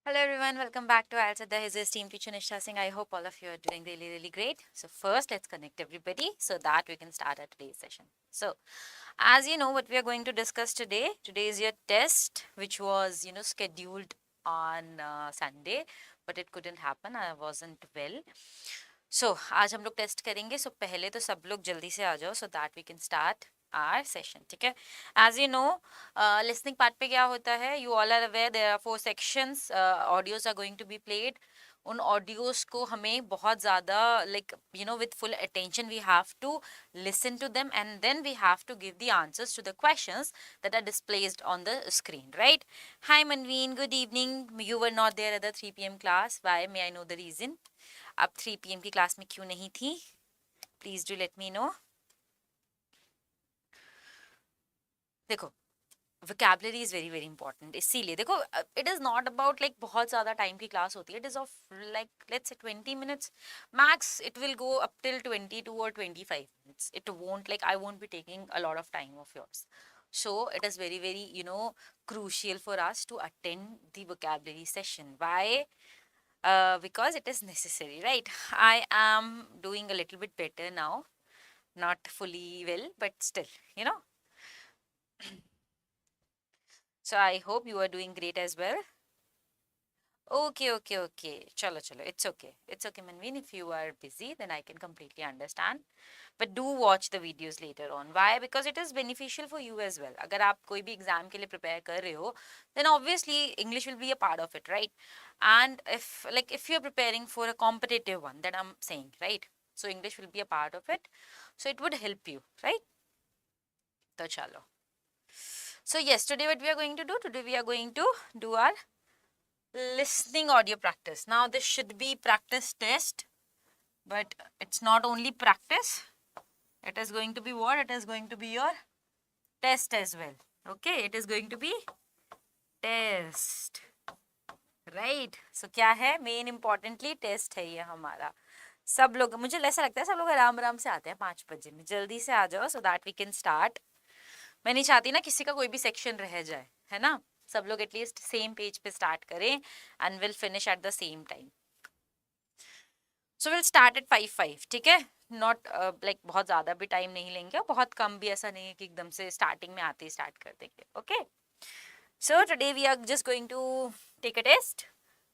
Hello everyone, welcome back to IELTS Adda. His esteemed teacher Nishtha Singh. I hope all of you are doing really, really great. So first, let's connect everybody so that we can start our today's session. So, as you know, what we are going to discuss today. Today is your test, which was scheduled on Sunday, but it couldn't happen. I wasn't well. So आज हम लोग test करेंगे. So पहले तो सब लोग जल्दी से आ जाओ so that we can start our session. ठीक है. As you know, listening part पे क्या होता है? You all are aware there are 4 sections. Audios are going to be played. उन ऑडियोज को हमें बहुत ज़्यादा with full attention we have to listen to them and then we have to give the answers to the questions that are displayed on the screen, right? Hi Manveen, good evening. You were not there at the 3 p.m. class. Why? May I know the reason? आप 3 PM की class में क्यों नहीं थी? Please do let me know. देखो, vocabulary is very very important. इसीलिए देखो, it is not about like बहुत ज़्यादा टाइम की क्लास होती है. It is of like let's say 20 minutes max. It will go up till 22 or 25 minutes. It won't I won't be taking a lot of time of yours. So it is very very crucial for us to attend the vocabulary session. Why? Because it is necessary, right? I am doing a little bit better now, not fully well, but still, So I hope you are doing great as well. Okay. Chalo. It's okay. It's okay, Manveen. If you are busy, then I can completely understand. But do watch the videos later on. Why? Because it is beneficial for you as well. अगर आप कोई भी exam के लिए prepare कर रहे हो, then obviously English will be a part of it, right? And if you're preparing for a competitive one, that I'm saying, right? So English will be a part of it. So it would help you, right? तो चलो. So yes, today what we are going to do? Today we are going to do our listening audio practice. Now this should be practice test, but it's not only practice. It is going to be what? It is going to be your test as well. Okay, it is going to be test. Right? So क्या है? Main importantly test है ये हमारा. सब लोग, मुझे ऐसा लगता है सब लोग आराम आराम से आते हैं 5 बजे में. जल्दी से आ जाओ so that we can start. मैं नहीं चाहती ना किसी का कोई भी सेक्शन रह जाए, है ना? सब लोग एटलीस्ट सेम पेज पे स्टार्ट करें and will finish at the same time. So will start at 5:05. ठीक है? नॉट बहुत ज़्यादा भी टाइम नहीं लेंगे, बहुत कम भी ऐसा नहीं है कि एकदम से स्टार्टिंग में आते ही स्टार्ट कर देंगे. Okay, so today we are just going to take a test.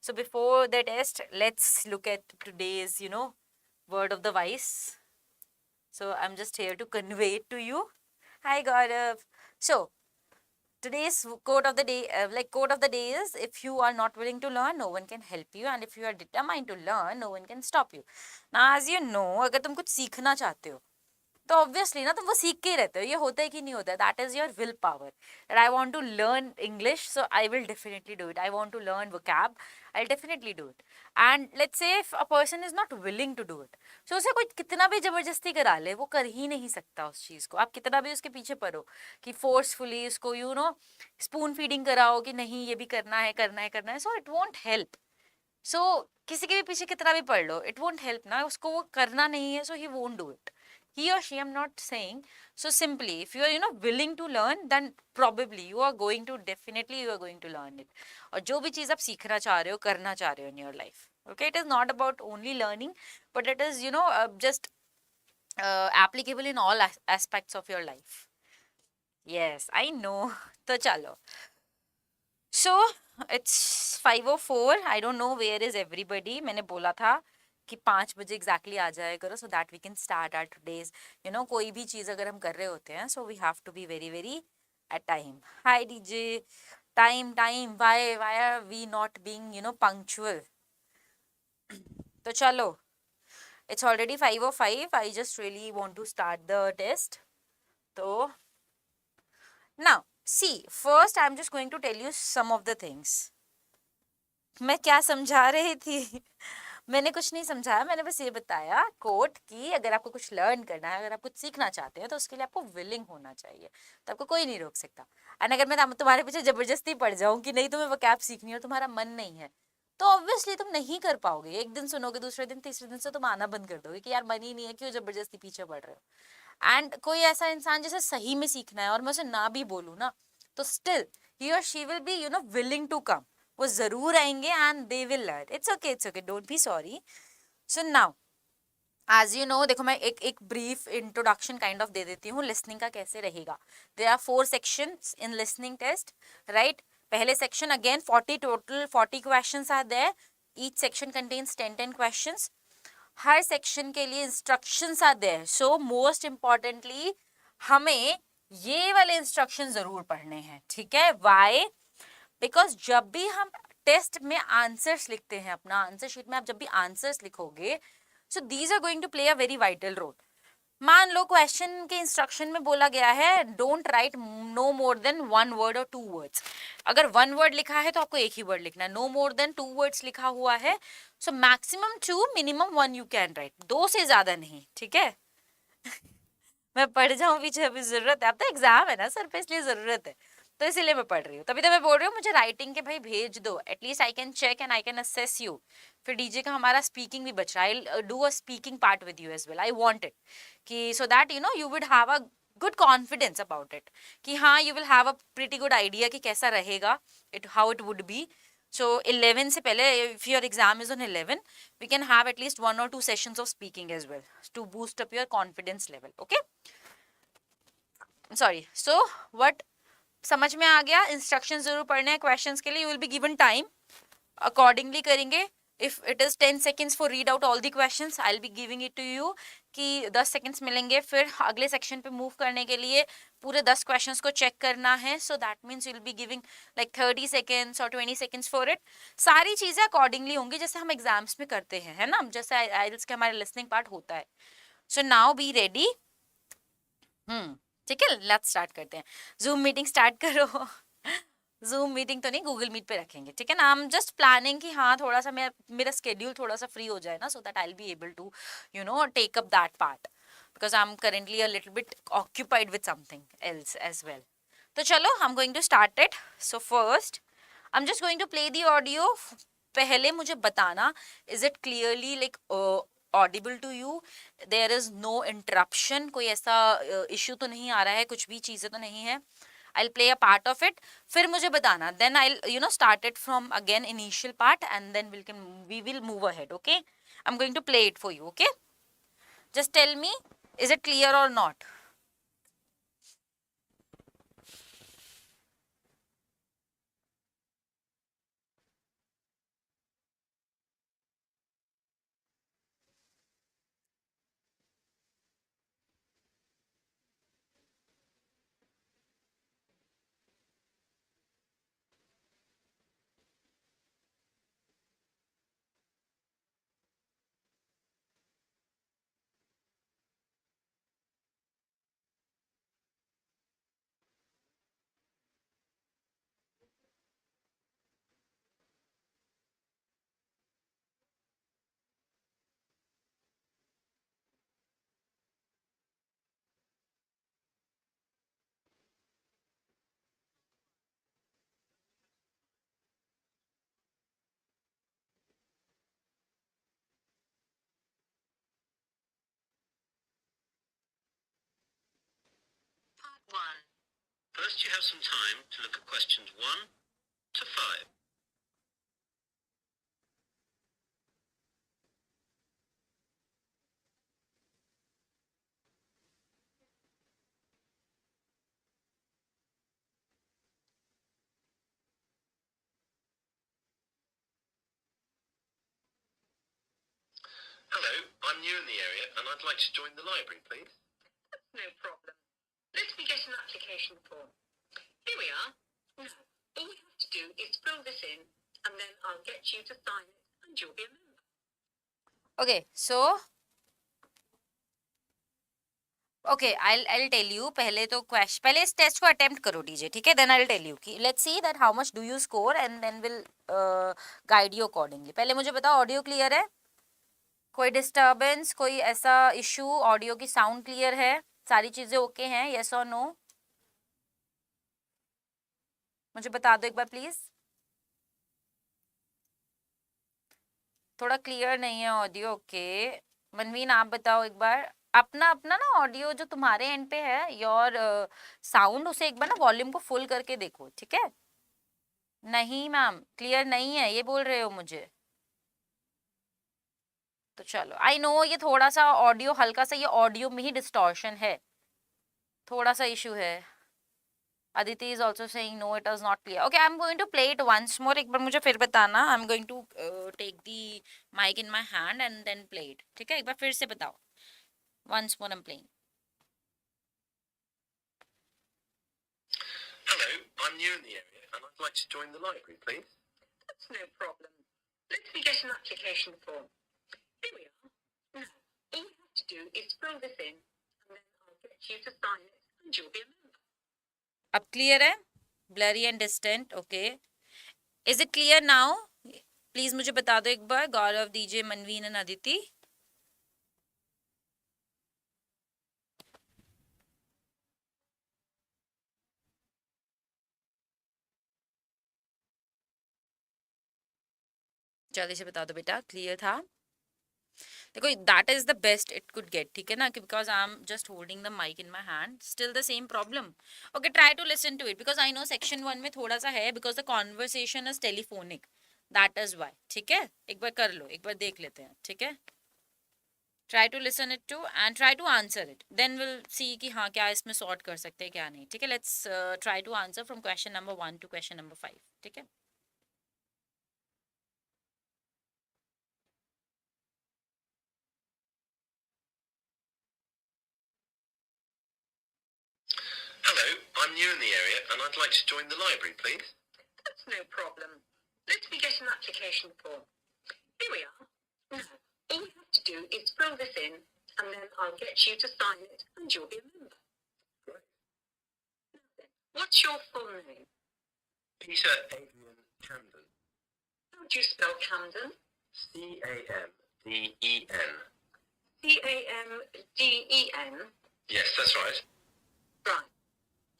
So before the test, let's look at today's, word of the wise. So I'm just here to convey it to you. Hi Gaurav. So today's quote of the day, quote of the day is, if you are not willing to learn, no one can help you, and if you are determined to learn, no one can stop you. Now as you know, अगर तुम कुछ सीखना चाहते हो तो obviously ना तुम वो सीख के ही रहते हो. ये होता है कि नहीं होता है? That is your will power. That I want to learn English, so I will definitely do it. I want to learn vocab, I definitely do it. And let's say if a person is not willing to do it, so उसे कोई कितना भी जबरदस्ती करा ले, वो कर ही नहीं सकता उस चीज़ को. आप कितना भी उसके पीछे पड़ो कि फोर्सफुली उसको स्पून फीडिंग कराओ कि नहीं ये भी करना है, सो इट वॉन्ट हेल्प. सो किसी के भी पीछे कितना भी पढ़ लो, इट वोंट हेल्प ना. उसको वो करना नहीं है, so he won't do it. He or she, I'm not saying. So simply, if you are willing to learn, then probably you are going to learn it. और जो भी चीज़ आप सीखना चाह रहे हो, करना चाह रहे हो in your life, okay, it is not about only learning, but it is just applicable in all aspects of your life. Yes, I know. तो चलो. So it's 5:04. I don't know where is everybody. मैंने बोला था कि 5 बजे exactly आ जाया करो so that we can start our today's. कोई भी चीज़ अगर हम कर रहे होते हैं, so we have to be very very at time. Hi DJ. Time why are we not being punctual? तो चलो, it's already 5:05. I just really want to start the test. तो now see, first I am just going to tell you some of the things. मैं क्या समझा रही थी? मैंने कुछ नहीं समझाया, मैंने बस ये बताया कोट कि अगर आपको कुछ लर्न करना है, अगर आप कुछ सीखना चाहते हैं, तो उसके लिए आपको विलिंग होना चाहिए. तो आपको कोई नहीं रोक सकता. एंड अगर मैं तुम्हारे पीछे जबरदस्ती पड़ जाऊं कि नहीं तुम्हें वो कैप सीखनी है और तुम्हारा मन नहीं है, तो ऑब्वियसली तुम नहीं कर पाओगे. एक दिन सुनोगे, दूसरे दिन, तीसरे दिन से तुम आना बंद कर दोगे कि यार मन ही नहीं है, क्यों जबरदस्ती पीछे पड़ रहे हो. एंड कोई ऐसा इंसान जैसे सही में सीखना है और मैं उसे ना भी बोलूँ ना, तो स्टिल ही और she will be willing to come. वो जरूर आएंगे and they will learn. It's okay, don't be sorry. So now as you know, देखो मैं एक ब्रीफ इंट्रोडक्शन काइंड ऑफ दे देती हूँ लिसनिंग का कैसे रहेगा. There are 4 sections in listening test, right. पहले section again 40 total 40 questions are there. Each section contains 10 questions. हर सेक्शन के लिए instructions are there. So most importantly हमें ये वाले इंस्ट्रक्शन जरूर पढ़ने हैं, ठीक है. व्हाई? बिकॉज जब भी हम टेस्ट में आंसर्स लिखते हैं, अपना आंसर शीट में आप जब भी आंसर्स लिखोगे, so these are going to play a very vital role. मान लो क्वेश्चन के इंस्ट्रक्शन में बोला गया है don't write no more than 1 word और 2 वर्ड्स. अगर 1 वर्ड लिखा है तो आपको एक ही वर्ड लिखना है. नो मोर देन 2 वर्ड्स लिखा हुआ है, so maximum 2 minimum 1 you can write. 2 से ज्यादा नहीं, ठीक है. मैं पढ़ जाऊं पीछे, अभी जरूरत है, अब तो एग्जाम है ना सर पे, इसलिए जरूरत है, तो इसीलिए मैं पढ़ रही हूँ. तभी तो मैं बोल रही हूँ मुझे राइटिंग के भाई भेज दो, at least I can check and I can assess you. फिर डीजे का हमारा स्पीकिंग भी बच रहा है. I do a speaking part with you as well. I want it कि so that you know you would have a good confidence about it, कि हाँ you will have a pretty good idea कि कैसा रहेगा, it how it would be. So 11 से पहले, if your exam is on 11, we can have at least 1 or 2 sessions of speaking as well to boost up your confidence level. Okay, sorry. So what, समझ में आ गया. Instruction जरूर पढ़ने हैं questions के लिए. You will be given time, accordingly करेंगे. If it is 10 seconds for read out all the questions, I will be giving it to you कि 10 seconds मिलेंगे. फिर अगले सेक्शन पे मूव करने के लिए पूरे 10 क्वेश्चंस को चेक करना है. So that means you will be giving like 30 seconds और 20 seconds फॉर इट. सारी चीजें अकॉर्डिंगली होंगी जैसे हम एग्जाम्स में करते हैं, है ना, जैसे आईएलटीएस के हमारे लिसनिंग पार्ट होता है. So now be ready. ठीक है, लेट्स स्टार्ट करते हैं. जूम मीटिंग स्टार्ट करो. जूम मीटिंग तो नहीं, गूगल मीट पे रखेंगे, ठीक है ना. आई एम जस्ट प्लानिंग कि हाँ थोड़ा सा मेरा स्केड्यूल थोड़ा सा फ्री हो जाए ना, so that I will be able to you know take up that part, because I am currently a little bit occupied with something else as well. तो चलो, I am going to start it. So first I am just going to play the audio. पहले मुझे बताना, is it clearly like audible to you, there is no interruption, कोई ऐसा issue तो नहीं आ रहा है, कुछ भी चीजें तो नहीं है. I'll play a part of it, फिर मुझे बताना, then I'll you know start it from again initial part and then we will move ahead. Okay, I'm going to play it for you. Okay, just tell me, is it clear or not? Part 1. First, you have some time to look at questions 1 to 5. Hello, I'm new in the area and I'd like to join the library, please. No problem. Let me get an application form. Here we are. Now, all we have to do is fill this in and then I'll get you to sign it and you'll be a member. Okay, so I'll tell you. पहले तो पहले इस test को attempt करो DJ, ठीक है. Then I will tell you कि let's see that how much do you score and then will guide you accordingly. पहले मुझे बताओ, ऑडियो क्लियर है? कोई डिस्टर्बेंस, कोई ऐसा इशू? ऑडियो की साउंड क्लियर है? सारी चीजें ओके हैं? यस और नो? मुझे बता दो एक बार प्लीज. थोड़ा क्लियर नहीं है ऑडियो. ओके, मनवीन आप बताओ एक बार. अपना अपना ना ऑडियो जो तुम्हारे एंड पे है, योर साउंड, उसे एक बार ना वॉल्यूम को फुल करके देखो, ठीक है. नहीं मैम, क्लियर नहीं है ये बोल रहे हो मुझे? तो चलो, आई नो ये थोड़ा सा ऑडियो, हल्का सा ये ऑडियो में ही डिस्टॉर्शन है, थोड़ा सा इशू है. Aditi is also saying no, it was not clear. Okay, I'm going to play it once more. एक बार मुझे फिर बताना. I'm going to take the mic in my hand and then play it. ठीक है, एक बार फिर से बताओ. Once more I'm playing. Hello, I'm new in the area and I'd like to join the library, please. That's no problem. Let me get an application form. Here we are. Now, all we have to do is fill this in and then I'll get you to sign it and you'll be a member. अब clear है? Blurry and distant. Okay. Is it clear now? Please मुझे बता दो एक बार. गौरव, DJ, मनवीन and Aditi. जल्दी से बता दो बेटा, क्लियर था? देखो, that is the best it could get, ठीक है ना, because I am just holding the mike in my hand, still the same problem. Okay, try to listen to it because I know section 1 में थोड़ा सा है, because the conversation is telephonic, that is why. ठीक है, एक बार कर लो, एक बार देख लेते हैं. ठीक है, try to listen it too and try to answer it, then will see कि हाँ क्या इसमें सॉर्ट कर सकते हैं क्या नहीं. ठीक है, let's try to answer from question number 1 to question number 5. ठीक है. Hello, I'm new in the area and I'd like to join the library, please. That's no problem. Let me get an application form. Here we are. Now, all we have to do is fill this in and then I'll get you to sign it and you'll be a member. Great. Now then, what's your full name? Peter Adrian Camden. How do you spell Camden? C-A-M-D-E-N. C-A-M-D-E-N? Yes, that's right. Right.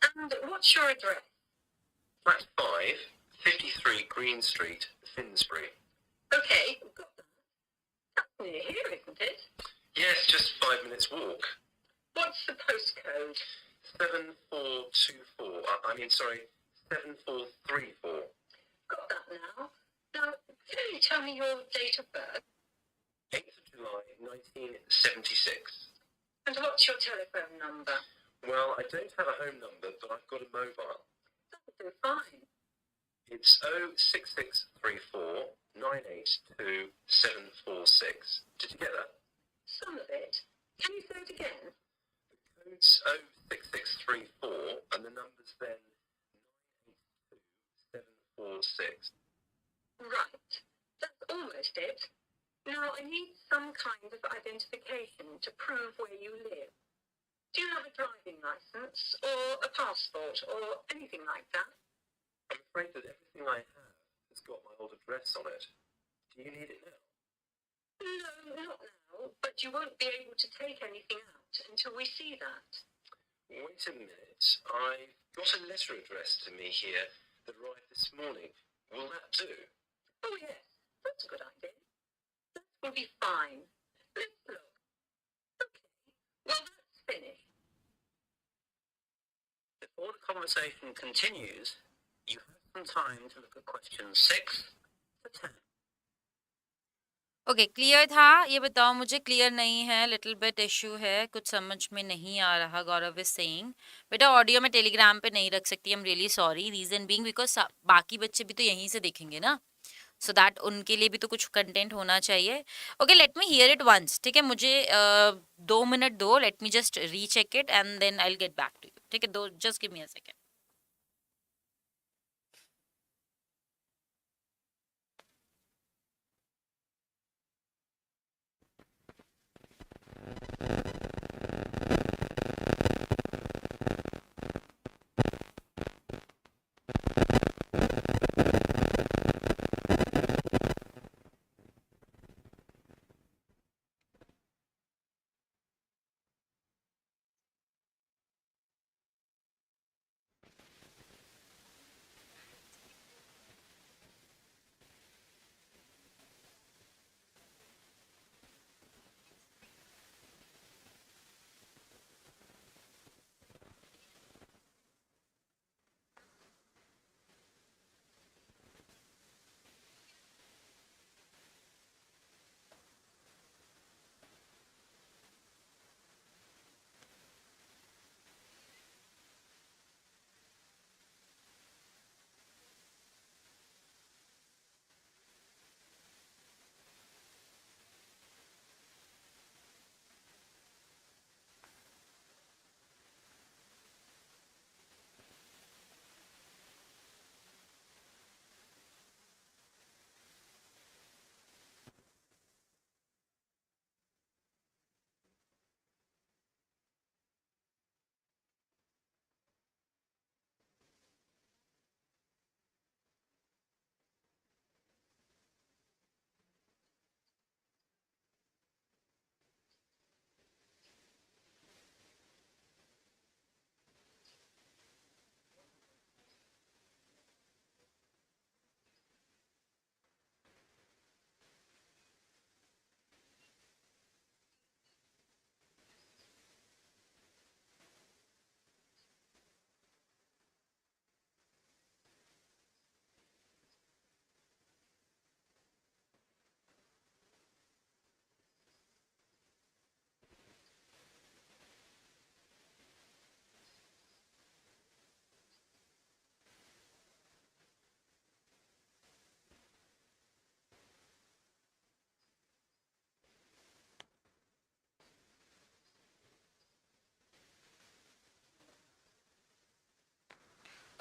And what's your address? Flat 5, 53 Green Street, Finsbury. Okay, got that. That's near here, isn't it? Yes, just 5 minutes walk. What's the postcode? 7424. Sorry, 7434. Got that now. Now, can you tell me your date of birth? 8th of July, 1976. And what's your telephone number? Well, I don't have a home number, but I've got a mobile. That'll do fine. It's 06634 982 746. Did you get that? Some of it. Can you say it again? The code's 06634 and the number's then 982 746. Right. That's almost it. Now, I need some kind of identification to prove where you live. Do you have a driving license or a passport or anything like that? I'm afraid that everything I have has got my old address on it. Do you need it now? No, not now, but you won't be able to take anything out until we see that. Wait a minute. I've got a letter addressed to me here that arrived this morning. Will that do? Oh, yes. That's a good idea. That will be fine. Let's look. Okay. Well, that's finished. Before the conversation continues, you have some time to look at questions 6 to 10. Okay, clear था? ये बताओ मुझे, clear नहीं है, little bit issue है, कुछ समझ में नहीं आ रहा. गौरव इज सेइंग बेटा ऑडियो में टेलीग्राम पे नहीं रख सकती, I am really sorry. Reason being because बाकी बच्चे भी तो यहीं से देखेंगे ना, सो दैट उनके लिए भी तो कुछ कंटेंट होना चाहिए. Okay, let me hear it once. ठीक है, मुझे 2 मिनट दो, let me just recheck it and then I will get back to you. ठीक है, दो, just give me a second.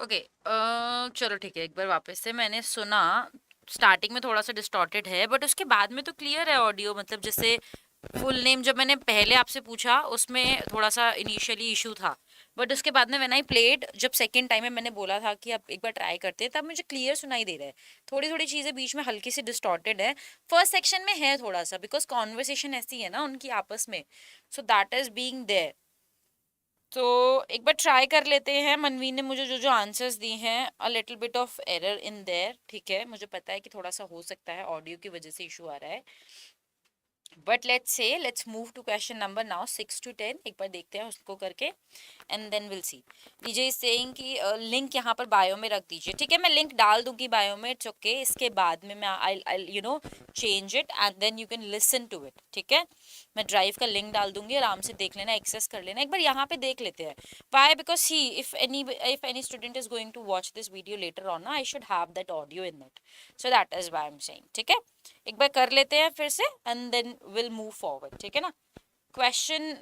Okay, चलो ठीक है, एक बार वापस से मैंने सुना। स्टार्टिंग में थोड़ा सा डिस्टॉर्टेड है, बट उसके बाद में तो क्लियर है ऑडियो। मतलब जैसे फुल नेम जब मैंने पहले आपसे पूछा उसमें थोड़ा सा इनिशियली इशू था, बट उसके बाद में व्हेन आई प्लेड, जब सेकंड टाइम में मैंने बोला था कि अब एक बार ट्राई करते हैं, तब मुझे क्लियर सुनाई दे रहा है। थोड़ी थोड़ी चीज़ें बीच में हल्की सी डिस्टॉर्टेड है। फर्स्ट सेक्शन में है थोड़ा सा, बिकॉज कॉन्वर्सेशन ऐसी है ना उनकी आपस में, so that is being there. तो एक बार ट्राई कर लेते हैं। मनवीन ने मुझे जो जो आंसर्स दिए हैं, अ little bit of error in their, ठीक है, मुझे पता है कि थोड़ा सा हो सकता है ऑडियो की वजह से इशू आ रहा है। But let's move to question number now 6 to 10। एक बार देखते हैं उसको करके, and then will see. DJ is saying कि लिंक यहाँ पर बायो में रख दीजिए, ठीक है, मैं लिंक डाल दूंगी बायो में, इट्स ओके। इसके बाद में मैं I you know change it and then you can listen to it, ठीक है। मैं ड्राइव का लिंक डाल दूंगी, आराम से देख लेना, एक्सेस कर लेना। एक बार यहाँ पे देख लेते हैं। Why? Because see if any student is going to watch this video later on ना, I should have that audio in it, so that is why I am saying, ठीक है। एक बार कर लेते हैं फिर से, and then will move forward, ठीक है ना। क्वेश्चन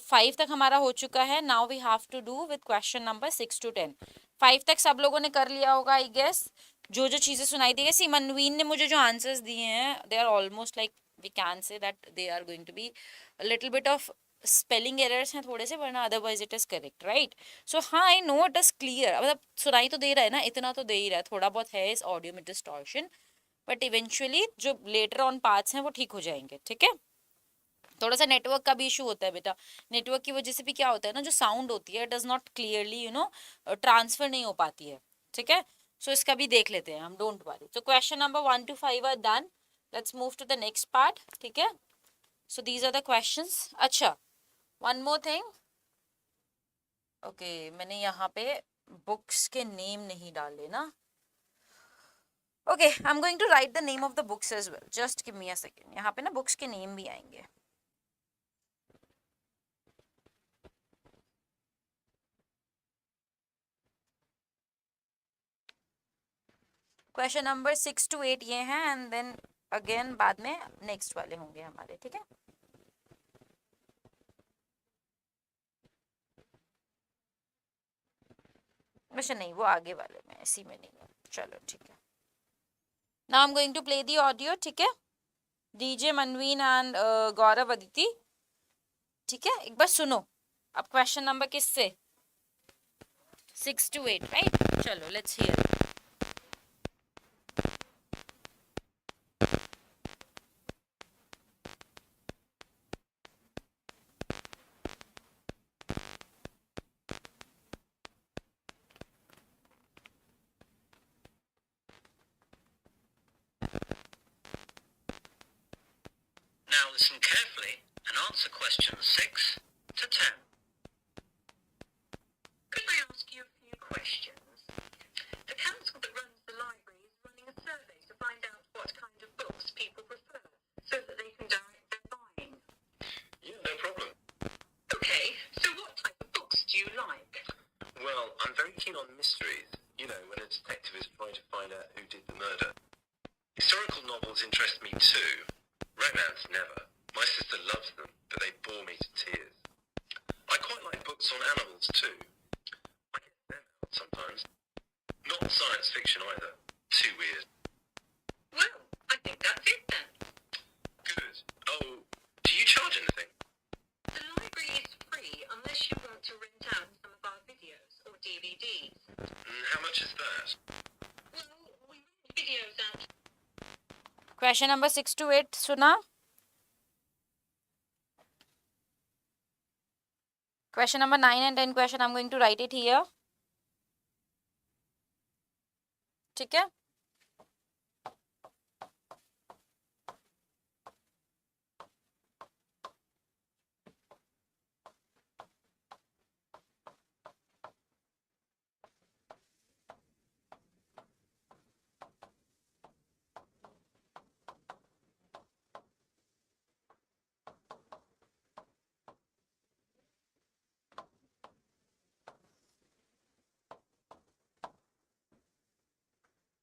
5 तक हमारा हो चुका है। Now we have to do with question number 6 to 10। 5 तक सब लोगों ने कर लिया होगा आई गेस। जो जो चीज़ें सुनाई दी है, सी मनवीन ने मुझे जो आंसर्स दिए हैं, they are almost like we can say that they are going to be little bit of spelling errors हैं थोड़े से, वरना otherwise it is correct, right. So हाँ, I know it is clear, मतलब सुनाई तो दे रहा है ना, इतना तो दे ही रहा है, थोड़ा बहुत है इस ऑडियो में डिस्टॉर्शन, बट इवेंचुअली जो लेटर ऑन पार्ट्स हैं वो ठीक हो जाएंगे, ठीक है। थोड़ा सा नेटवर्क का भी इशू होता है बेटा। नेटवर्क की वजह से भी क्या होता है ना, जो साउंड होती है डज नॉट क्लियरली ट्रांसफर नहीं हो पाती है, ठीक है। सो इसका भी देख लेते हैं हम, डोंट वरी। तो question number 1 to 5 are done. Let's move to the next part, ठीक है। So these are the questions. अच्छा, वन मोर थिंग। ओके, मैंने यहाँ पे बुक्स के नेम नहीं डाले ना। Okay, I am going to write the name of the books as well, just give me a second. यहाँ पे ना बुक्स के नेम भी आएंगे। क्वेश्चन नंबर 6 to 8 ये हैं, एंड देन अगेन बाद में नेक्स्ट वाले होंगे हमारे, ठीक है। वैसे नहीं, वो आगे वाले में, इसी में नहीं है। चलो ठीक है। Now I am going to play the audio, ठीक है। डीजे मनवीन एंड गौरव अदिति, ठीक है, एक बार सुनो। अब क्वेश्चन नंबर किससे? 6 to 8, राइट। चलो let's hear. Now listen carefully and answer questions 6 to 10. Could I ask you a few questions? The council that runs the library is running a survey to find out what kind of books people prefer, so that they can direct their buying. Yeah, no problem. Okay, so what type of books do you like? Well, I'm very keen on mysteries. You know, when a detective is trying to find out who did the murder. Historical novels interest me too. Romance, never. My sister loves them, but they bore me to tears. I quite like books on animals too. I get them out sometimes. Not science fiction either. Too weird. Well, I think that's it then. Good. Oh, do you charge anything? The library is free unless you want to rent out some of our videos or DVDs. How much is that? Well, we rent videos out. Question number 6 to 8 सुना? Question number 9 and 10 question, I'm going to write it here. ठीक है।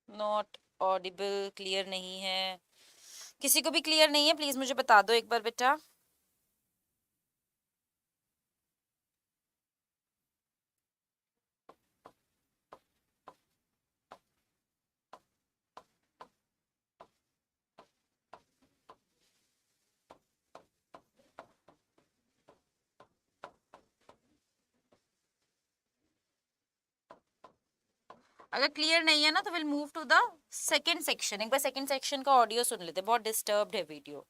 Not Audible, clear नहीं है। किसी को भी clear नहीं है, प्लीज मुझे बता दो एक बार बेटा। अगर क्लियर नहीं है ना तो will move to the second section. एक बार सेकंड सेक्शन का ऑडियो सुन लेते, बहुत डिस्टर्ब्ड है video.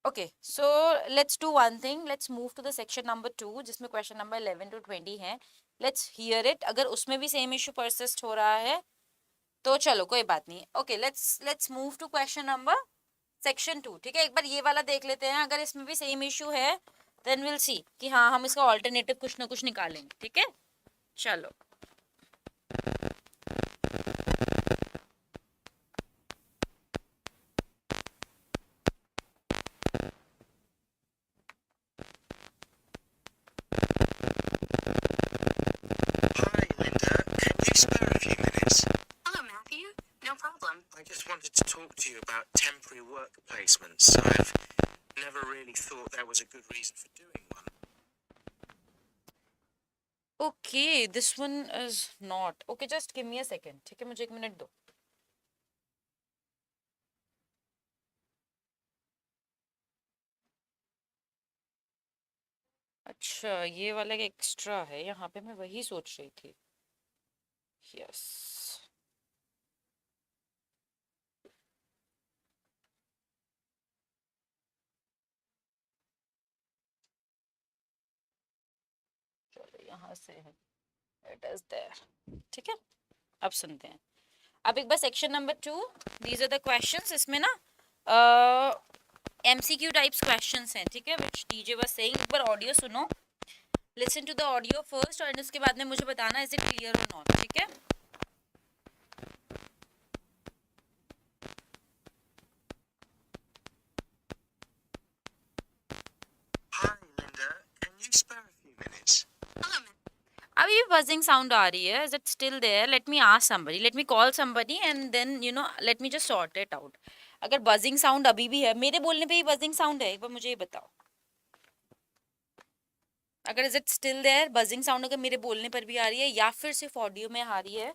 Okay, so let's do one thing, let's move to the section number 2 जिसमें क्वेश्चन नंबर 11 to 20 है. Let's hear it. अगर उसमें भी सेम इशू परसिस्ट हो रहा है तो चलो कोई बात नहीं. Okay, let's move to question number section 2. ठीक है, एक बार ये वाला देख लेते हैं. अगर इसमें भी सेम इशू है देन विल सी कि हाँ हम इसका ऑल्टरनेटिव कुछ ना कुछ निकालेंगे. ठीक है, चलो. Hi, Linda. Can you spare a few minutes? Hello, Matthew. No problem. I just wanted to talk to you about temporary work placements. I've never really thought there was a good reason for doing one. Okay, this one is not okay. Just give me a second. ठीक है, मुझे 1 minute दो. अच्छा, ये वाला extra है यहाँ पे, मैं वही सोच रही थी. यस, चलो यहाँ से है. It is there. ठीक है, अब सुनते हैं. अब एक बार section number 2, these are the questions. इसमें ना एमसीक्यू टाइप्स क्वेश्चंस हैं. ठीक है, व्हिच डीजे वाज सेइंग. एक बार ऑडियो सुनो, listen to the audio first, और उसके बाद में मुझे बताना इज इट क्लियर और नॉट. ठीक है. Hi, Linda. Can you spare a few minutes? Hello, Matthew. अभी भी बजिंग साउंड आ रही है. Is it still there? Let me ask somebody, let me call somebody and then you know let me just sort it out. अगर buzzing sound अभी भी है, मेरे बोलने पे ही बजिंग साउंड है, एक बार मुझे ये बताओ. अगर is it still there buzzing sound, अगर मेरे बोलने पर भी आ रही है या फिर सिर्फ ऑडियो में आ रही है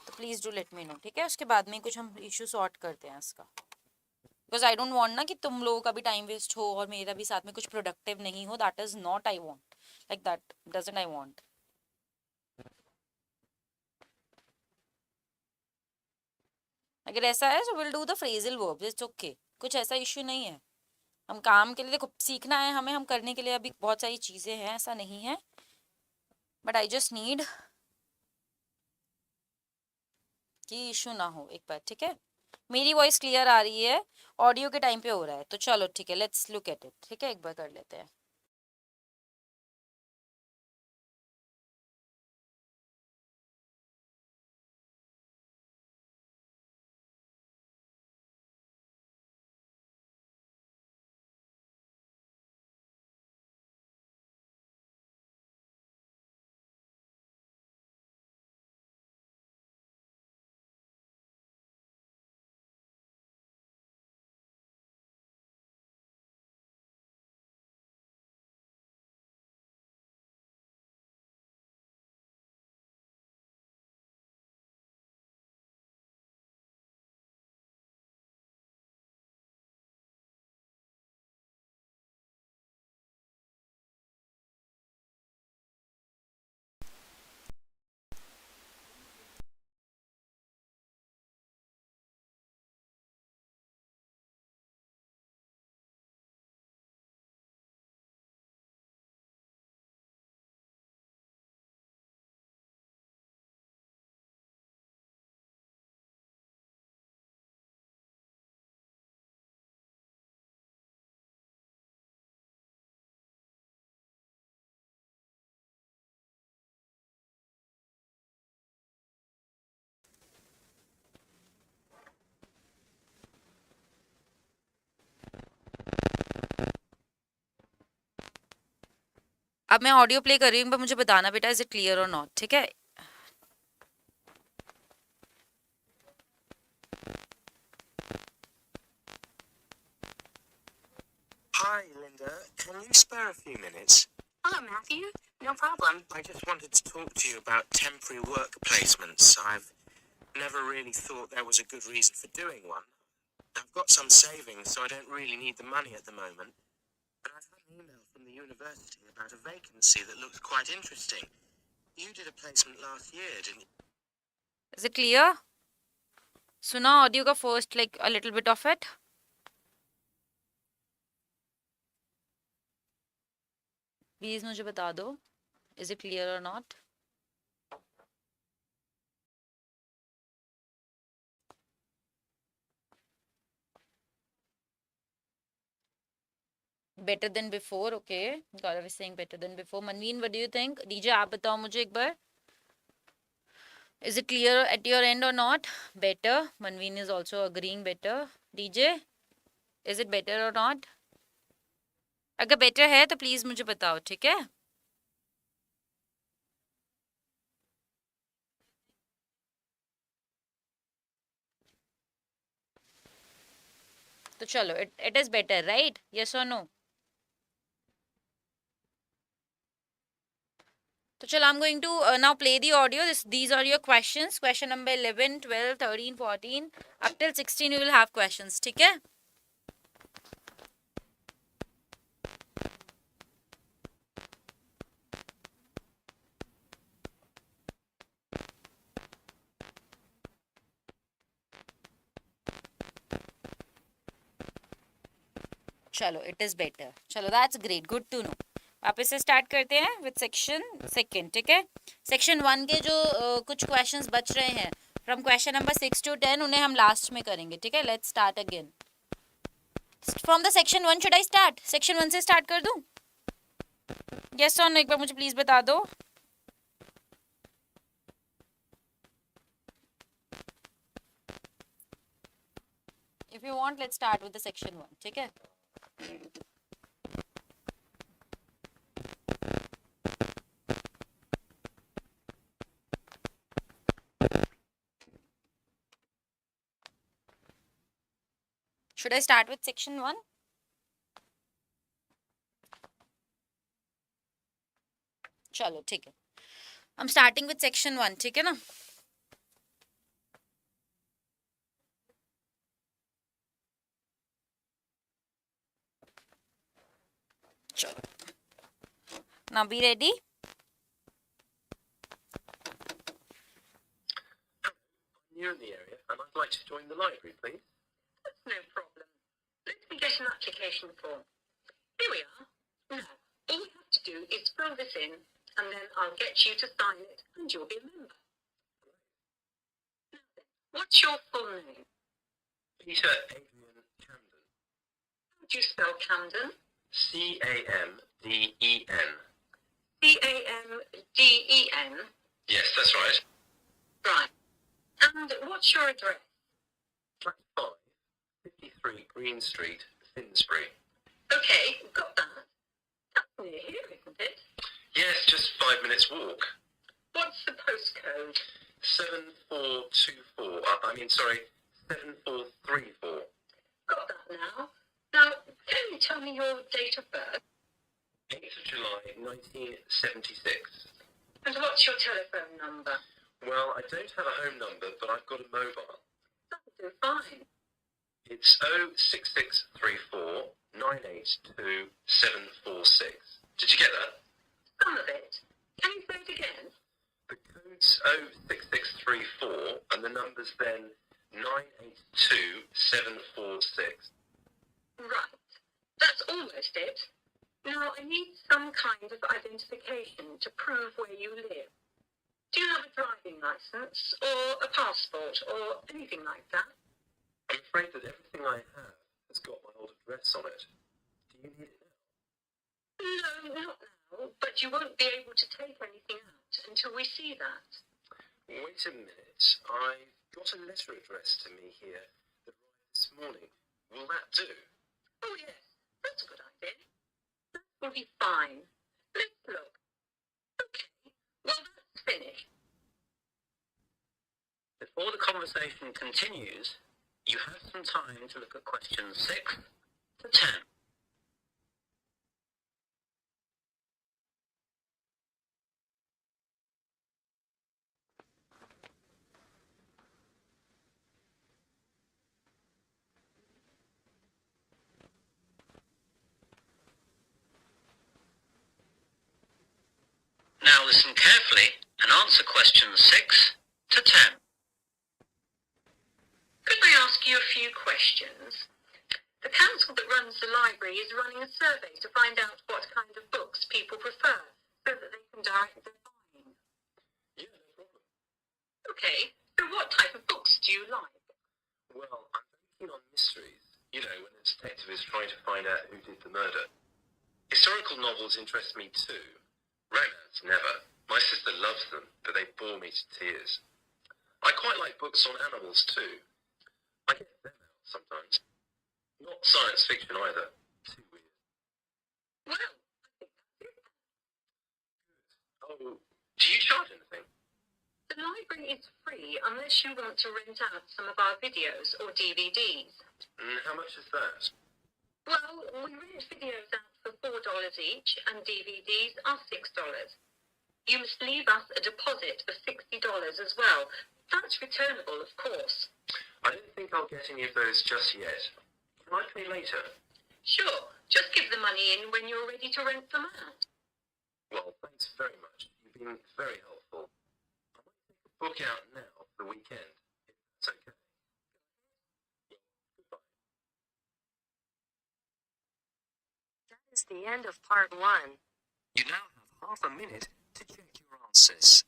तो please do let me know. ठीक है, उसके बाद में कुछ हम इशू सॉर्ट करते हैं इसका. बिकॉज आई डोंट वांट ना कि तुम लोगों का भी टाइम वेस्ट हो और मेरा भी साथ में कुछ प्रोडक्टिव नहीं हो. That is not I want, like that doesn't I want. अगर ऐसा है तो will do the phrasal verb. It's okay, कुछ ऐसा इशू नहीं है. हम काम के लिए, देखो सीखना है हमें, हम करने के लिए अभी बहुत सारी चीजें हैं, ऐसा नहीं है. बट आई जस्ट नीड कि इशू ना हो एक बार. ठीक है, मेरी वॉइस क्लियर आ रही है, ऑडियो के टाइम पे हो रहा है, तो चलो ठीक है, लेट्स लुक एट इट. ठीक है, एक बार कर लेते हैं. अब मैं ऑडियो प्ले कर रही हूँ, पर मुझे बताना बेटा इज इट क्लियर और नॉट. ठीक है. Hi, Linda. Can you spare a few minutes? Hello, Matthew. No problem. I just wanted to talk to you about temporary work placements. I've never really thought there was a good reason for doing one. I've got some savings, so I don't really need the money at the moment. But I've had an email from the university about a vacancy that looks quite interesting. You did a placement last year, didn't you? Is it clear? सुना audio का first like a little bit of it. Please मुझे बता दो, is it clear or not? Better than before, okay. Gaurav is saying better than before. Manveen, what do you think? DJ, आप बताओ मुझे एक बार. Is it clear at your end or not? Better. Manveen is also agreeing better. DJ, is it better or not? अगर better है तो please मुझे बताओ, ठीक है? तो चलो, it is better, right? Yes or no? So chalo, I'm going to now play the audio. These are your questions. Question number 11, 12, 13, 14. Up till 16 you will have questions. ठीक है? चलो, it is better. चलो, that's great. Good to know. वापस से start करते हैं with section second. ठीक है? सेक्शन 1 के जो कुछ क्वेश्चंस बच रहे हैं फ्रॉम क्वेश्चन नंबर 6 to 10 उन्हें हम लास्ट में करेंगे. ठीक है? Let's start again from the section 1. Should I start? Section 1 से स्टार्ट कर दूं? यस और नो एक बार मुझे प्लीज बता दो. If you want let's start with the section 1. ठीक है? Should I start with section 1? चलो ठीक है. I'm starting with section 1. ठीक है ना? चलो. Now be ready. You're in the area, and I'd like to join the library, please. That's no problem. Let me get an application form. Here we are. Now, all we have to do is fill this in, and then I'll get you to sign it, and you'll be a member. Now then, what's your full name? Peter Adrian Camden. How do you spell Camden? C-A-M-D-E-N. C-A-M-D-E-N? Yes, that's right. Right. And what's your address? Flat 5, 53 Green Street, Finsbury. Okay, got that. That's near here, isn't it? Yes, just 5 minutes walk. What's the postcode? 7424. 7434. Got that now. Now, can you tell me your date of birth? 8th of July, 1976. And what's your telephone number? Well, I don't have a home number, but I've got a mobile. That'll do fine. It's 06634 982 746. Did you get that? Some of it. Can you say it again? The code's 06634 and the number's then 982 746. Right. That's almost it. Now, I need some kind of identification to prove where you live. Do you have a driving license or a passport or anything like that? I'm afraid that everything I have has got my old address on it. Do you need it now? No, not now, but you won't be able to take anything out until we see that. Wait a minute. I've got a letter addressed to me here that arrived this morning. Will that do? Oh, yes, that's a good idea. That will be fine. Let's look. Okay, well, that's finished. Before the conversation continues, you have some time to look at questions 6 to 10. Now listen carefully and answer questions 6 to 10. Could I ask you a few questions? The council that runs the library is running a survey to find out what kind of books people prefer so that they can direct their buying. Yeah, no problem. Okay, so what type of books do you like? Well, I'm very keen on mysteries. You know, when a detective is trying to find out who did the murder. Historical novels interest me too. Romance, never. My sister loves them, but they bore me to tears. I quite like books on animals too. I get them out sometimes. Not science fiction either. Too weird. Well, I think that's it. Oh, do you charge anything? The library is free unless you want to rent out some of our videos or DVDs. And how much is that? Well, we rent videos out for $4 each and DVDs are $6. You must leave us a deposit of $60 as well. That's returnable, of course. I don't think I'll get any of those just yet. Can I pay later? Sure, just give the money in when you're ready to rent them out. Well, thanks very much. You've been very helpful. I might take a book out now for the weekend, if that's okay. Yeah, goodbye. That is the end of part 1. You now have half a minute to check your answers.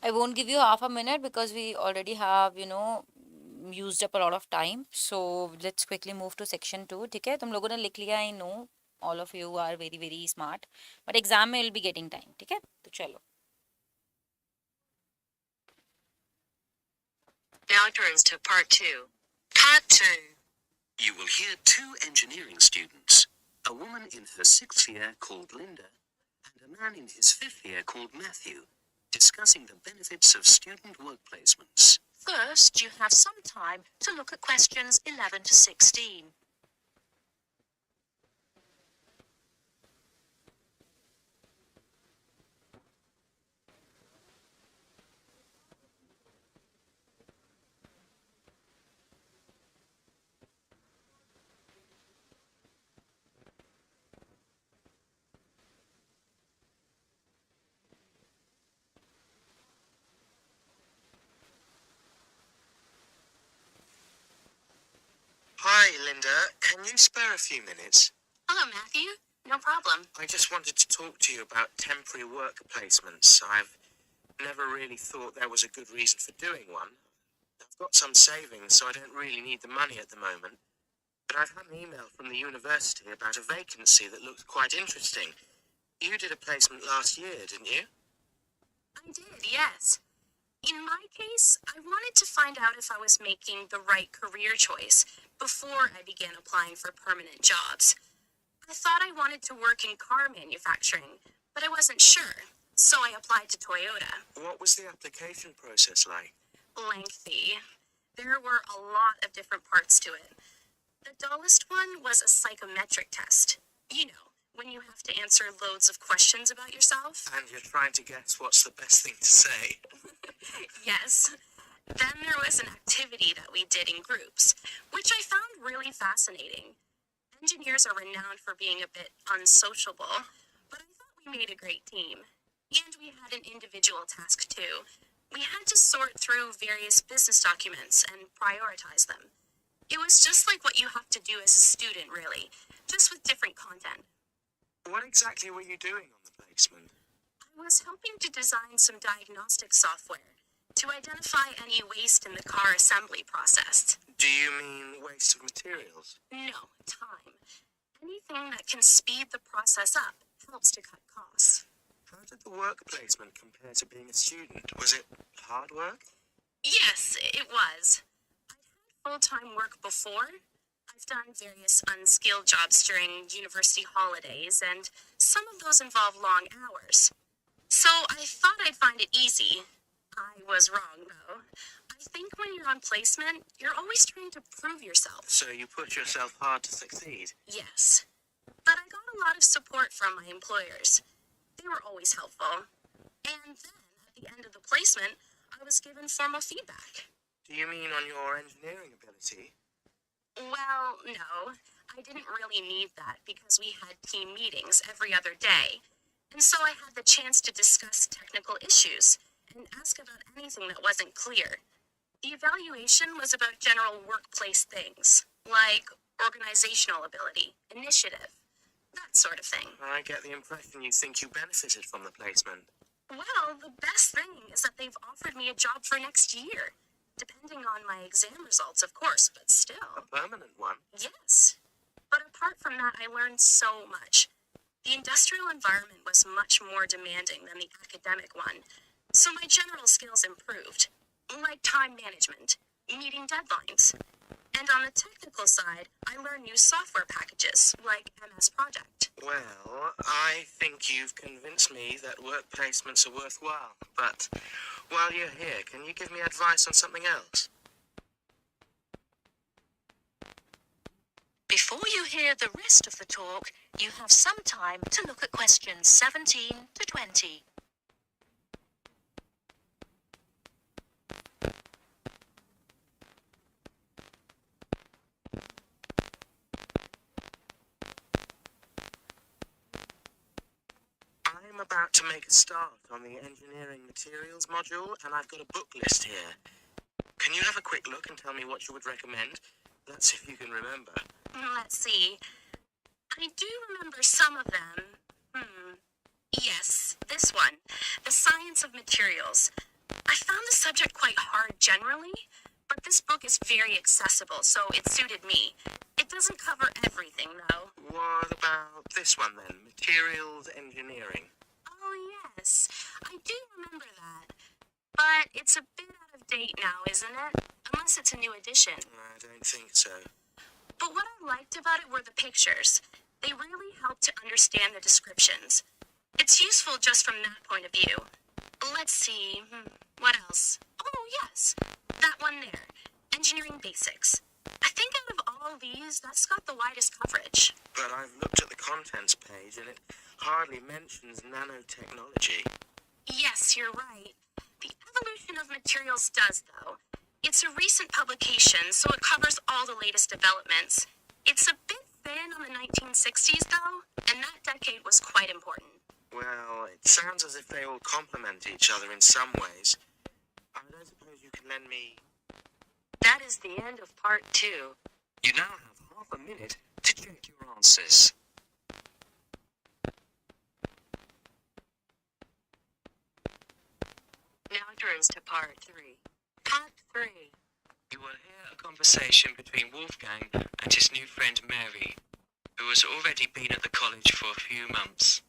I won't give you half a minute because we already have, used up a lot of time. So let's quickly move to section 2. ठीक है तुम लोगों ने लिख लिया. I know all of you are very very smart, but exam में will be getting time. ठीक है तो चलो. Now turns to part 2. Part 2. You will hear 2 engineering students, a woman in her 6th year called Linda, and a man in his 5th year called Matthew, discussing the benefits of student work placements. First, you have some time to look at questions 11 to 16. Hi, Linda. Can you spare a few minutes? Hello, Matthew. No problem. I just wanted to talk to you about temporary work placements. I've never really thought there was a good reason for doing one. I've got some savings, so I don't really need the money at the moment. But I've had an email from the university about a vacancy that looked quite interesting. You did a placement last year, didn't you? I did, yes. In my case, I wanted to find out if I was making the right career choice before I began applying for permanent jobs. I thought I wanted to work in car manufacturing, but I wasn't sure, so I applied to Toyota. What was the application process like? Lengthy. There were a lot of different parts to it. The dullest one was a psychometric test. You know, when you have to answer loads of questions about yourself. And you're trying to guess what's the best thing to say. Yes. Then there was an activity that we did in groups, which I found really fascinating. Engineers are renowned for being a bit unsociable, but I thought we made a great team. And we had an individual task too. We had to sort through various business documents and prioritize them. It was just like what you have to do as a student, really, just with different content. What exactly were you doing on the placement? I was helping to design some diagnostic software to identify any waste in the car assembly process. Do you mean waste of materials? No, time. Anything that can speed the process up helps to cut costs. How did the work placement compare to being a student? Was it hard work? Yes, it was. I'd had full-time work before. I've done various unskilled jobs during university holidays, and some of those involve long hours. So I thought I'd find it easy. I was wrong, though. I think when you're on placement, you're always trying to prove yourself. So you push yourself hard to succeed? Yes. But I got a lot of support from my employers. They were always helpful. And then, at the end of the placement, I was given formal feedback. Do you mean on your engineering ability? Well, no. I didn't really need that because we had team meetings every other day. And so I had the chance to discuss technical issues and ask about anything that wasn't clear. The evaluation was about general workplace things, like organizational ability, initiative, that sort of thing. I get the impression you think you benefited from the placement. Well, the best thing is that they've offered me a job for next year. Depending on my exam results, of course, but A still. permanent one. Yes. But apart from that, I learned so much. The industrial environment was much more demanding than the academic one, so my general skills improved, like time management, meeting deadlines. And on the technical side, I learned new software packages, like MS Project. Well, I think you've convinced me that work placements are worthwhile. But while you're here, can you give me advice on something else? Before you hear the rest of the talk, you have some time to look at questions 17 to 20. I'm about to make a start on the engineering materials module, and I've got a book list here. Can you have a quick look and tell me what you would recommend? That's if you can remember. Let's see. I do remember some of them. Yes, this one. The Science of Materials. I found the subject quite hard generally, but this book is very accessible, so it suited me. It doesn't cover everything, though. What about this one then? Materials engineering. Oh, yes. I do remember that. But it's a bit out of date now, isn't it? Unless it's a new edition. I don't think so. But what I liked about it were the pictures. They really helped to understand the descriptions. It's useful just from that point of view. Let's see, what else? Oh, yes, that one there, Engineering Basics. I think out of all these, that's got the widest coverage. But I've looked at the contents page, and it hardly mentions nanotechnology. Yes, you're right. The Evolution of Materials does, though. It's a recent publication, so it covers all the latest developments. It's a bit thin on the 1960s, though, and that decade was quite important. Well, it sounds as if they all complement each other in some ways. I don't suppose you can lend me... That is the end of part 2. You now have half a minute to check your answers. Now turns to part 3. Part 3. You will hear a conversation between Wolfgang and his new friend Mary, who has already been at the college for a few months.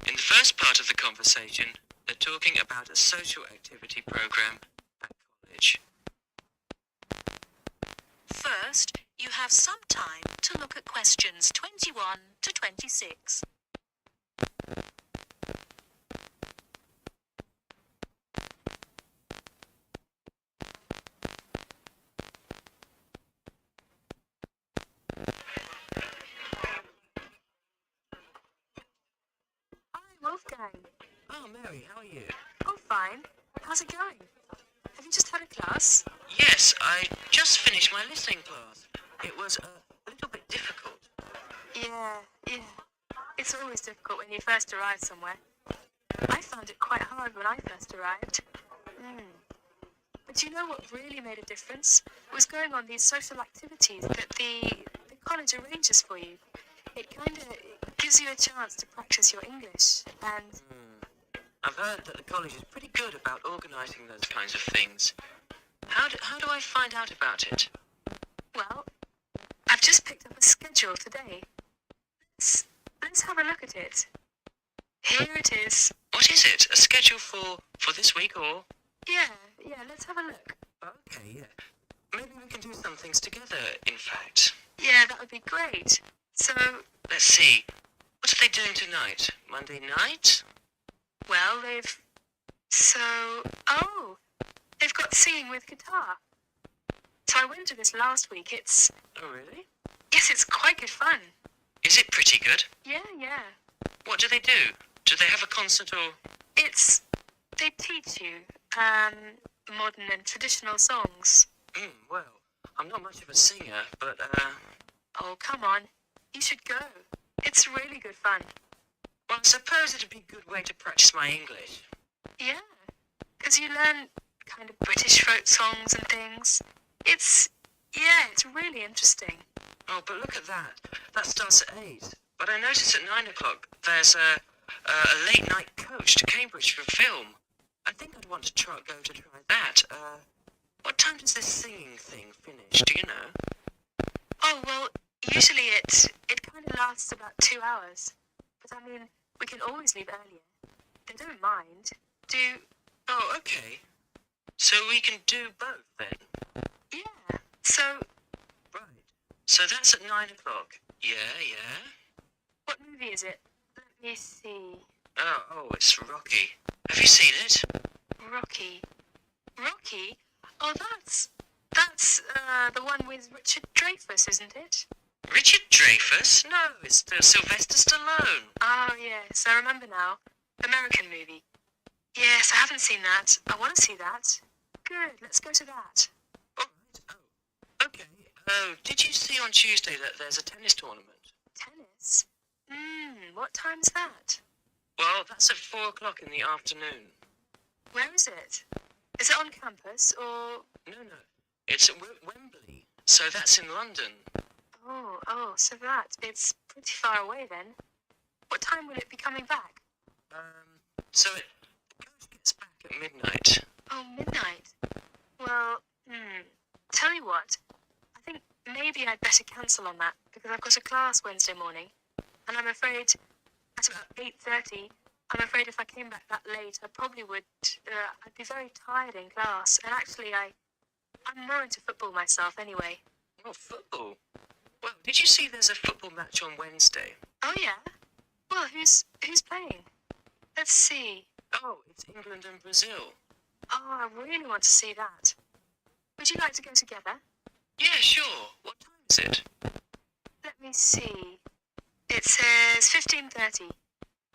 In the first part of the conversation, they're talking about a social activity program at college. First, you have some time to look at questions 21 to 26. Hi, Wolfgang. Oh, Mary, how are you? Oh, fine. How's it going? Have you just had a class? Yes, I just finished my listening class. It was a little bit difficult. Yeah. It's always difficult when you first arrive somewhere. I found it quite hard when I first arrived. But you know what really made a difference? Was going on these social activities that the college arranges for you. It kind of gives you a chance to practice your English, and... I've heard that the college is pretty good about organising those kinds of things. How do I find out about it? Well, I've just picked up a schedule today. Let's have a look at it. Here it is. What is it? A schedule for this week or? Yeah, let's have a look. Okay, yeah. Maybe we can do some things together, in fact. Yeah, that would be great. So, Let's see. What are they doing tonight? Monday night? well, they've got singing with guitar. So I went to this last week. Oh, really? Yes, it's quite good fun. Is it pretty good? Yeah. What do they do? Do they have a concert or? They teach you, modern and traditional songs. Well, I'm not much of a singer, but, Oh, come on. You should go. It's really good fun. Well, I suppose it'd be a good way to practice my English. Yeah, because you learn kind of British folk songs and things. It's really interesting. Oh, but look at that. That starts at 8. But I noticed at 9 o'clock there's a late night coach to Cambridge for film. I think I'd want to go to try that. What time does this singing thing finish? Do you know? Oh, well, usually it kind of lasts about 2 hours. But I mean, we can always leave earlier. They don't mind. Oh, okay. So we can do both then? Yeah. So, Right. So that's at 9 o'clock. Yeah. what movie is it? Let me see. Oh, it's Rocky. Have you seen it? Rocky. Rocky? Oh, that's the one with Richard Dreyfuss, isn't it? Richard Dreyfuss? No, it's Sylvester Stallone. Oh, yes, I remember now. American movie. Yes, I haven't seen that. I want to see that. Good, let's go to that. All right. Oh, okay. Oh, did you see on Tuesday that there's a tennis tournament? Tennis? What time's that? Well, that's at 4 o'clock in the afternoon. Where is it? Is it on campus or... No. It's at Wembley. So that's in London. So it's pretty far away then. What time will it be coming back? So the coach gets back at midnight. Oh, midnight. Well, tell you what, I think maybe I'd better cancel on that because I've got a class Wednesday morning, and I'm afraid at about 8:30. I'm afraid if I came back that late, I probably would. I'd be very tired in class, and actually, I'm more into football myself anyway. Oh, football. Well, did you see there's a football match on Wednesday? Oh yeah. Well, who's playing? Let's see. Oh, it's England and Brazil. Oh, I really want to see that. Would you like to go together? Yeah, sure. What time is it? Let me see. It says 15:30.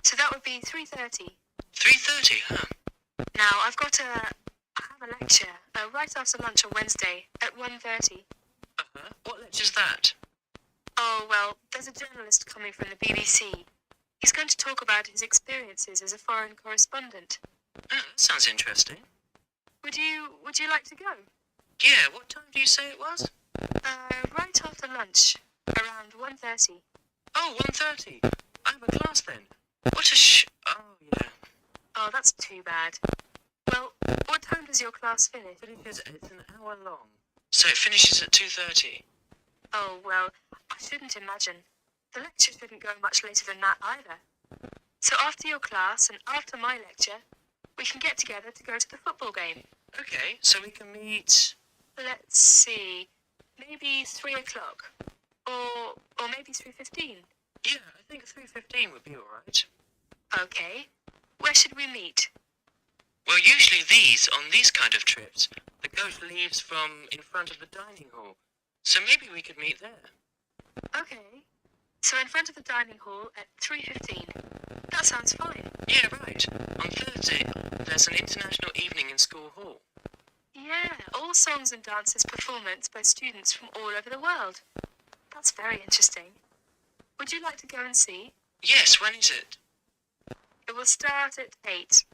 So that would be 3:30. 3:30, huh? Now, I have a lecture right after lunch on Wednesday at 1:30. Uh-huh. What lecture's that? Oh, well, there's a journalist coming from the BBC. He's going to talk about his experiences as a foreign correspondent. Oh, that sounds interesting. Would you like to go? Yeah, what time do you say it was? Right after lunch, around 1:30. Oh, 1:30. I have a class then. What a Oh, yeah. Oh, that's too bad. Well, what time does your class finish? It's an hour long. So it finishes at 2:30. Oh, well, I shouldn't imagine. The lecture shouldn't go much later than that either. So after your class and after my lecture, we can get together to go to the football game. Okay, so we can meet... Let's see, maybe 3 o'clock. Or maybe 3:15. Yeah, I think 3:15 would be alright. Okay. Where should we meet? Well, usually on these kind of trips, the coach leaves from in front of the dining hall. So maybe we could meet there. Okay. So in front of the dining hall at 3:15. That sounds fine. Yeah, right. On Thursday, there's an international evening in school hall. Yeah, all songs and dances performance by students from all over the world. That's very interesting. Would you like to go and see? Yes, when is it? It will start at 8.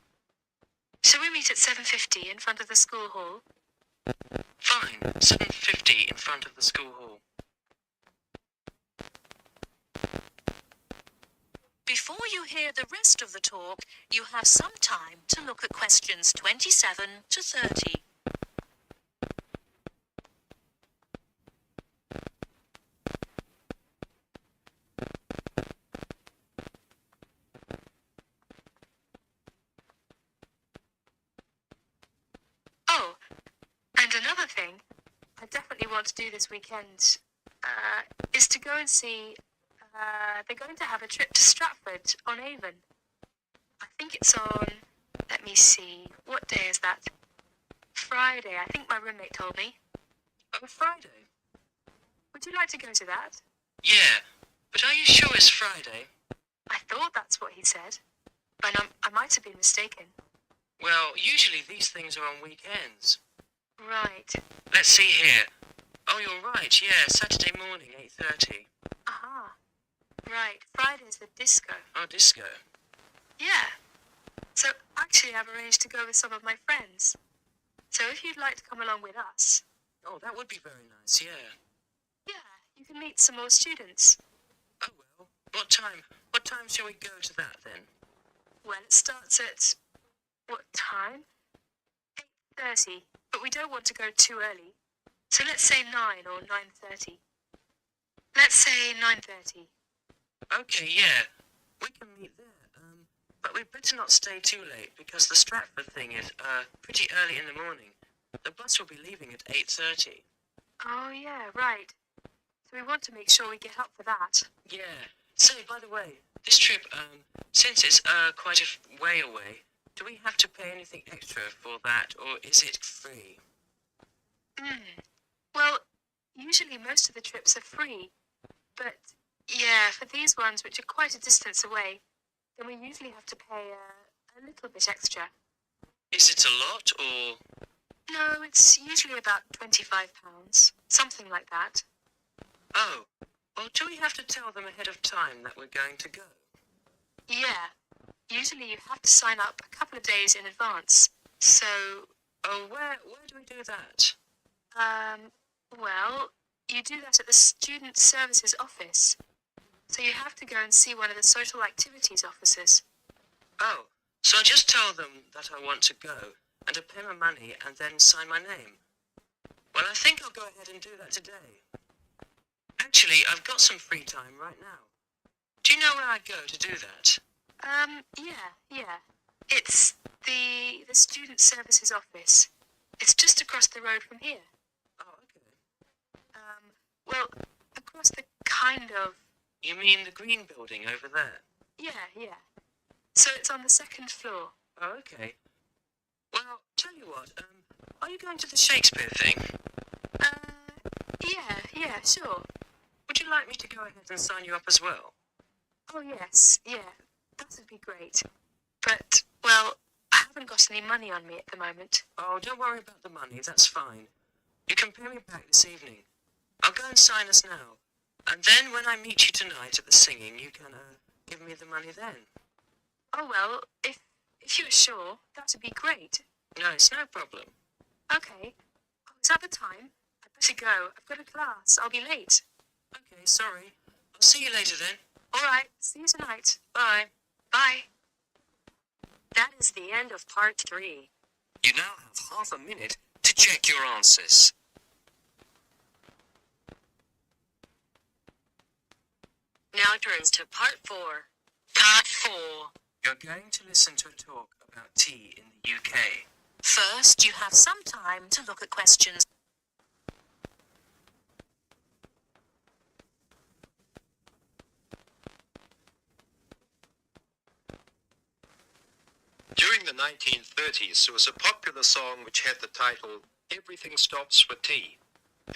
Shall we meet at 7:50 in front of the school hall? Fine, 7:50 in front of the school hall. Before you hear the rest of the talk, you have some time to look at questions 27 to 30. Oh, and another thing I definitely want to do this weekend is to go and see. They're going to have a trip to Stratford on Avon. I think it's on. Let me see. What day is that? Friday. I think my roommate told me. Oh, Friday? Would you like to go to that? Yeah, but are you sure it's Friday? I thought that's what he said, but I might have been mistaken. Well, usually these things are on weekends. Right. Let's see here. Oh, you're right, yeah, Saturday morning, 8:30. Aha. Right, Friday's the disco. Oh, disco. Yeah. So actually I've arranged to go with some of my friends. So if you'd like to come along with us, Oh, that would be very nice, yeah. yeah, you can meet some more students. Oh, well, what time? What time shall we go to that, then? Well, it starts at what time? 8:30. But we don't want to go too early. So let's say 9 or 9:30. Let's say 9:30. Okay, yeah, we can meet there. But we'd better not stay too late because the Stratford thing is, pretty early in the morning. The bus will be leaving at 8:30. Oh, yeah, right. So we want to make sure we get up for that. Yeah. Say, by the way, this trip, since it's, quite a way away, do we have to pay anything extra for that, or is it free? Well, usually most of the trips are free. But, yeah, for these ones, which are quite a distance away, then we usually have to pay a little bit extra. Is it a lot, or... No, it's usually about £25. Something like that. Oh, well, do we have to tell them ahead of time that we're going to go? Yeah. Usually you have to sign up a couple of days in advance. So, Oh, where do we do that? well, you do that at the Student Services office. So you have to go and see one of the social activities officers. Oh, so I just tell them that I want to go, and to pay my money, and then sign my name. Well, I think I'll go ahead and do that today. Actually, I've got some free time right now. Do you know where I go to do that? Yeah. It's the Student Services office. It's just across the road from here. Oh, okay. Well, across the kind of... You mean the green building over there? Yeah. So it's on the second floor. Oh, okay. Well, tell you what, are you going to the Shakespeare thing? Yeah, sure. Would you like me to go ahead and sign you up as well? Oh, yes, yeah. That would be great. But, well, I haven't got any money on me at the moment. Oh, don't worry about the money, that's fine. You can pay me back this evening. I'll go and sign us now. And then when I meet you tonight at the singing, you can, give me the money then. Oh, well, if you're sure, that would be great. No, it's no problem. Okay. Oh, is that the time? I'd better go. I've got a class. I'll be late. Okay, sorry. I'll see you later then. All right. See you tonight. Bye. Bye. That is the end of part 3. You now have half a minute to check your answers. Now turns to part 4. Part 4. You're going to listen to a talk about tea in the UK. First, you have some time to look at questions. During the 1930s, there was a popular song which had the title, Everything Stops for Tea.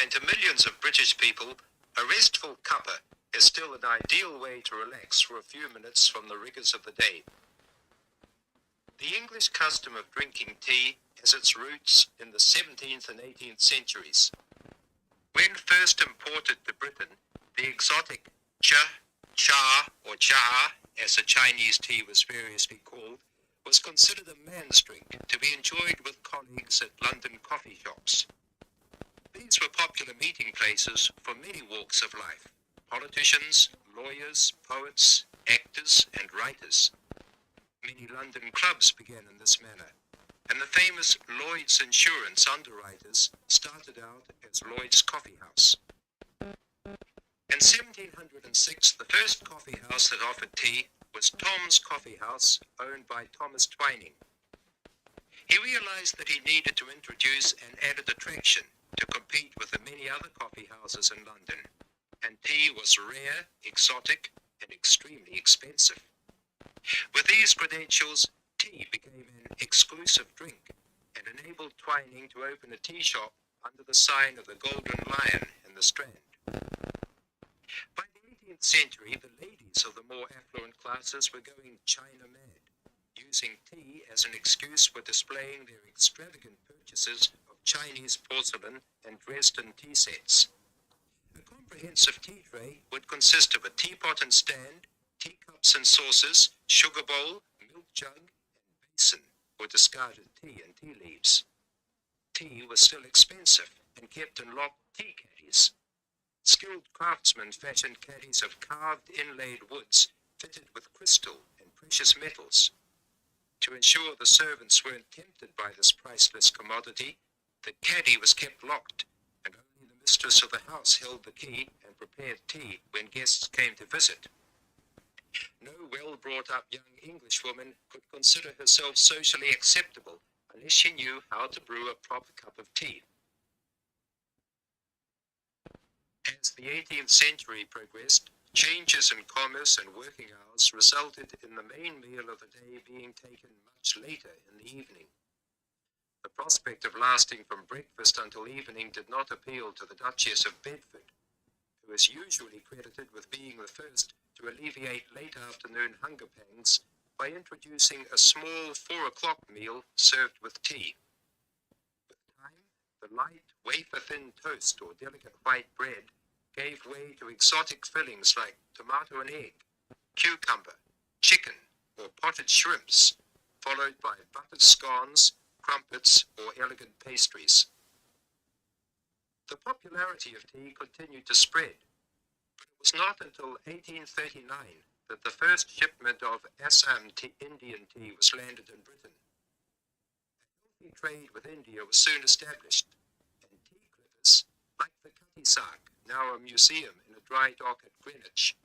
And to millions of British people, a restful cuppa is still an ideal way to relax for a few minutes from the rigours of the day. The English custom of drinking tea has its roots in the 17th and 18th centuries. When first imported to Britain, the exotic cha, or cha, as the Chinese tea was variously called, was considered a man's drink to be enjoyed with colleagues at London coffee shops. These were popular meeting places for many walks of life: politicians, lawyers, poets, actors, and writers. Many London clubs began in this manner, and the famous Lloyd's Insurance underwriters started out as Lloyd's Coffee House. In 1706, the first coffee house that offered tea was Tom's Coffee House, owned by Thomas Twining. He realized that he needed to introduce an added attraction to compete with the many other coffee houses in London, and tea was rare, exotic, and extremely expensive. With these credentials, tea became an exclusive drink and enabled Twining to open a tea shop under the sign of the Golden Lion in the Strand. By the 18th century, the ladies of the more affluent classes were going China mad, using tea as an excuse for displaying their extravagant purchases of Chinese porcelain, and Dresden tea sets. A comprehensive tea tray would consist of a teapot and stand, teacups and saucers, sugar bowl, milk jug, and basin for discarded tea and tea leaves. Tea was still expensive and kept in locked tea caddies. Skilled craftsmen fashioned caddies of carved inlaid woods fitted with crystal and precious metals. To ensure the servants weren't tempted by this priceless commodity, the caddy was kept locked, and only the mistress of the house held the key and prepared tea when guests came to visit. No well-brought-up young Englishwoman could consider herself socially acceptable unless she knew how to brew a proper cup of tea. As the 18th century progressed, changes in commerce and working hours resulted in the main meal of the day being taken much later in the evening. The prospect of lasting from breakfast until evening did not appeal to the Duchess of Bedford, who is usually credited with being the first to alleviate late afternoon hunger pangs by introducing a small 4 o'clock meal served with tea. With time, the light, wafer-thin toast or delicate white bread gave way to exotic fillings like tomato and egg, cucumber, chicken, or potted shrimps, followed by buttered scones, crumpets, or elegant pastries. The popularity of tea continued to spread, but it was not until 1839 that the first shipment of Assam Indian tea was landed in Britain. A healthy trade with India was soon established, and tea clippers, like the Cutty Sark, now a museum in a dry dock at Greenwich,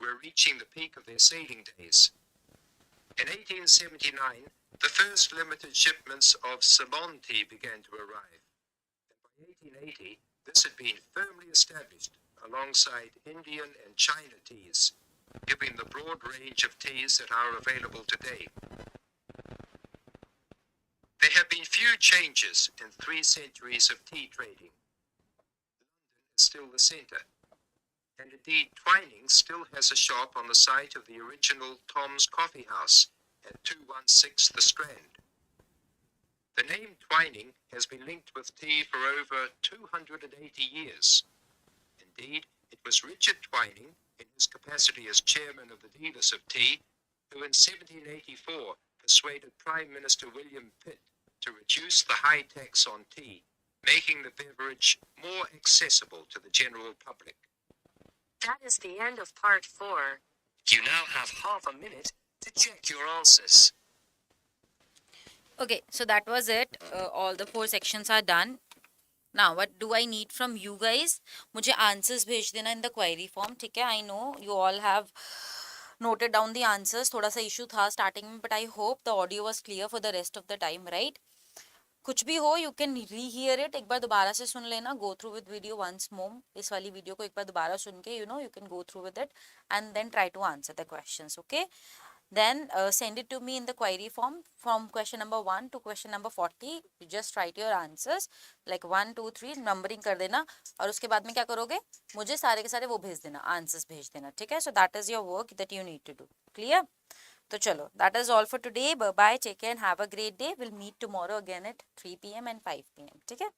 were reaching the peak of their sailing days. In 1879, the first limited shipments of Ceylon tea began to arrive, and by 1880, this had been firmly established alongside Indian and China teas, giving the broad range of teas that are available today. There have been few changes in 3 centuries of tea trading. London is still the centre, and indeed Twinings still has a shop on the site of the original Tom's Coffee House at 216 The Strand. The name Twining has been linked with tea for over 280 years. Indeed, it was Richard Twining, in his capacity as chairman of the dealers of tea, who in 1784 persuaded Prime Minister William Pitt to reduce the high tax on tea, making the beverage more accessible to the general public. That is the end of part 4. You now have half a minute to check your answers. Okay, so that was it. All the 4 sections are done. Now, what do I need from you guys? मुझे answers भेज देना in the query form, ठीक है? I know you all have noted down the answers. थोड़ा सा issue था starting में, but I hope the audio was clear for the rest of the time, right? कुछ भी हो, you can rehear it. एक बार दोबारा से सुन लेना. Go through with video once more. इस वाली video को एक बार दोबारा सुन के, you can go through with it and then try to answer the questions, okay? Then send it to me in the query form from question number 1 to question number 40. You just write your answers like 1, 2, 3 numbering कर देना और उसके बाद में क्या करोगे मुझे सारे के सारे वो भेज देना answers भेज देना ठीक है. So that is your work that you need to do. Clear? तो चलो that is all for today. Bye bye, take care and have a great day. We'll meet tomorrow again at 3 p.m. and 5 p.m. ठीक है.